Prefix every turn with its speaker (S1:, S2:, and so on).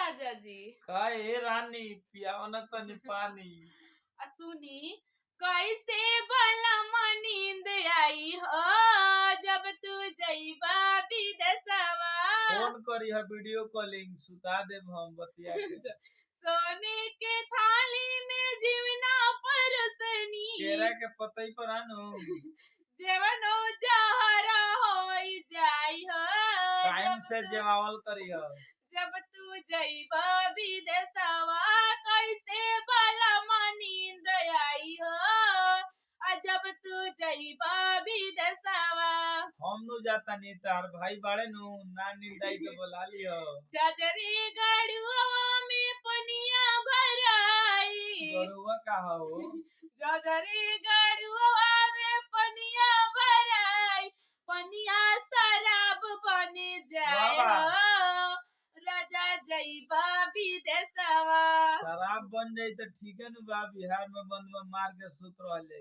S1: राजा जी।
S2: काहे रानी पियाओ न तनी पानी।
S1: सुनी कैसे भला नींद आई हो जब तू जइबा विदेशवा।
S2: फोन करी है वीडियो कॉलिंग सुता देब हम बतिया के।
S1: सोने के थाली में जीवना परसनी
S2: केरा के पतई पर आनु
S1: जेवनो जहरा होई जाई हो
S2: टाइम से जवावल करी हो।
S1: जब तू जइबा विदेशवा कैसे भला नींद आई हो जब तू जइबा विदेशवा।
S2: हम नु जाता नहीं तार भाई बाड़े नु ना नींदाई तो बोला लियो।
S1: जजरी गड़ुआ में पनिया भराई
S2: गरुआ का हो
S1: जजरी गड़ुआ में पनिया भराई पनिया शराब बन जाए हो राजा जइबा विदेशवा।
S2: शराब बन जाई तो ठीक है नु बा बिहार में बंद मार के सुत रहले।